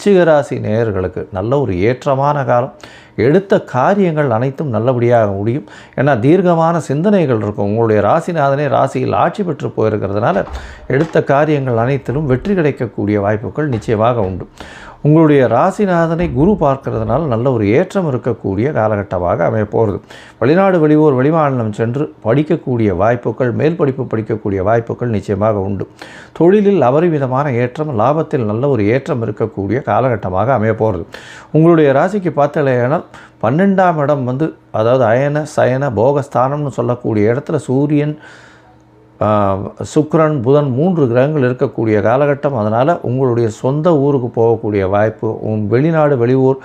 விருச்சிகராசி நேயர்களுக்கு நல்ல ஒரு ஏற்றமான காலம். எடுத்த காரியங்கள் அனைத்தும் நல்லபடியாக முடியும். ஏன்னா தீர்க்கமான சிந்தனைகள் இருக்கும். உங்களுடைய ராசிநாதனே ராசியில் ஆட்சி பெற்று போயிருக்கிறதுனால எடுத்த காரியங்கள் அனைத்திலும் வெற்றி கிடைக்கக்கூடிய வாய்ப்புகள் நிச்சயமாக உண்டு. உங்களுடைய ராசிநாதனை குரு பார்க்கறதுனால நல்ல ஒரு ஏற்றம் இருக்கக்கூடிய காலகட்டமாக அமைய போகிறது. வெளிநாடு வெளியூர் வெளிமாநிலம் சென்று படிக்கக்கூடிய வாய்ப்புகள், மேல் படிப்பு படிக்கக்கூடிய வாய்ப்புகள் நிச்சயமாக உண்டு. தொழிலில் அபரிமிதமான ஏற்றம், லாபத்தில் நல்ல ஒரு ஏற்றம் இருக்கக்கூடிய காலகட்டமாக அமைய போகிறது. உங்களுடைய ராசிக்கு பார்த்தலையானால் 12ஆம் இடம் அதாவது அயன சயன போகஸ்தானம்னு சொல்லக்கூடிய இடத்துல சூரியன், சுக்கிரன், புதன் 3 கிரகங்கள் இருக்கக்கூடிய காலகட்டம். அதனால் உங்களுடைய சொந்த ஊருக்கு போகக்கூடிய வாய்ப்பு, வெளிநாடு வெளியூர்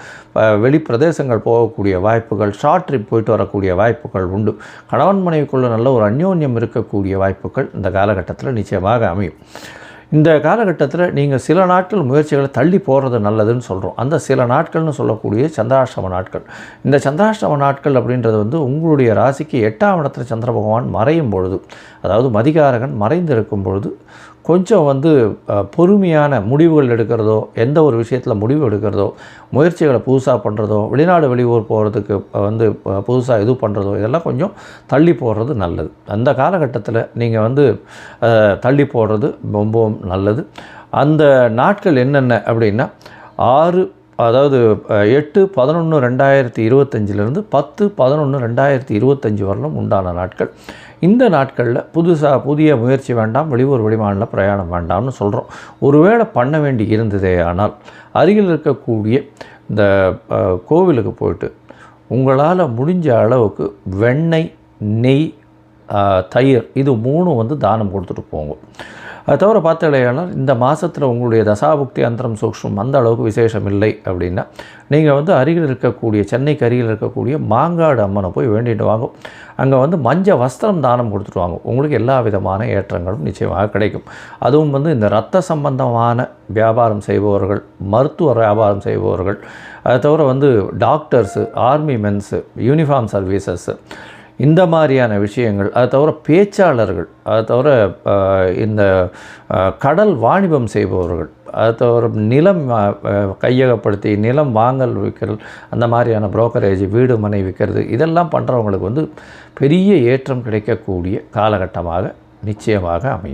வெளி பிரதேசங்கள் போகக்கூடிய வாய்ப்புகள், ஷார்ட் ட்ரிப் போயிட்டு வரக்கூடிய வாய்ப்புகள் உண்டு. கணவன் மனைவிக்குள்ள நல்ல ஒரு அந்யோன்யம் இருக்கக்கூடிய வாய்ப்புகள் இந்த காலகட்டத்தில் நிச்சயமாக அமையும். இந்த காலகட்டத்தில் நீங்கள் சில நாட்கள் முயற்சிகளை தள்ளி போகிறது நல்லதுன்னு சொல்கிறோம். அந்த சில நாட்கள்னு சொல்லக்கூடிய சந்திராஷ்டம நாட்கள். இந்த சந்திராஷ்டம நாட்கள் அப்படின்றது உங்களுடைய ராசிக்கு 8ஆம் இடத்துல சந்திர பகவான் மறையும் பொழுது, அதாவது மதிகாரகன் மறைந்து இருக்கும் பொழுது கொஞ்சம் பொறுமையான முடிவுகள் எடுக்கிறதோ, எந்த ஒரு விஷயத்தில் முடிவு எடுக்கிறதோ, முயற்சிகளை புதுசாக பண்ணுறதோ, வெளிநாடு வெளியூர் போகிறதுக்கு புதுசாக இது பண்ணுறதோ, இதெல்லாம் கொஞ்சம் தள்ளி போடுறது நல்லது. அந்த காலகட்டத்தில் நீங்கள் தள்ளி போடுறது ரொம்பவும் நல்லது. அந்த நாட்கள் என்னென்ன அப்படின்னா 8/11/2025 10/11/2025 வரலும் உண்டான நாட்கள். இந்த நாட்களில் புதிய முயற்சி வேண்டாம், வெளியூர் வெளிமாநில பிரயாணம் வேண்டாம்னு சொல்கிறோம். ஒருவேளை பண்ண வேண்டி இருந்ததே ஆனால் அருகில் இருக்கக்கூடிய இந்த கோவிலுக்கு போயிட்டு உங்களால் முடிஞ்ச அளவுக்கு வெண்ணெய், நெய், தயிர் இது 3 தானம் கொடுத்துட்டு போங்க. அது தவிர பார்த்தலையானால் இந்த மாதத்தில் உங்களுடைய தசாபுக்தி அந்தரம் சூக்ஷ்மம் அந்த அளவுக்கு விசேஷம் இல்லை அப்படின்னா நீங்கள் அருகில் இருக்கக்கூடிய சென்னைக்கு அருகில் இருக்கக்கூடிய மாங்காடு அம்மனை போய் வேண்டிட்டு வாங்க. அங்கே மஞ்சள் வஸ்திரம் தானம் கொடுத்துட்டு வாங்க. உங்களுக்கு எல்லா விதமான ஏற்றங்களும் நிச்சயமாக கிடைக்கும். அதுவும் இந்த இரத்த சம்பந்தமான வியாபாரம் செய்பவர்கள், மருத்துவ வியாபாரம் செய்பவர்கள், அது தவிர doctors, army men's, uniform services, இந்த மாதிரியான விஷயங்கள், அது தவிர பேச்சாளர்கள், அது தவிர இந்த கடல் வாணிபம் செய்பவர்கள், அது தவிர நிலம் கையகப்படுத்தி நிலம் வாங்கல் விற்கிறது, அந்த மாதிரியான புரோக்கரேஜ், வீடு மனை விற்கிறது, இதெல்லாம் பண்ணுறவங்களுக்கு பெரிய ஏற்றம் கிடைக்கக்கூடிய காலகட்டமாக நிச்சயமாக அமையும்.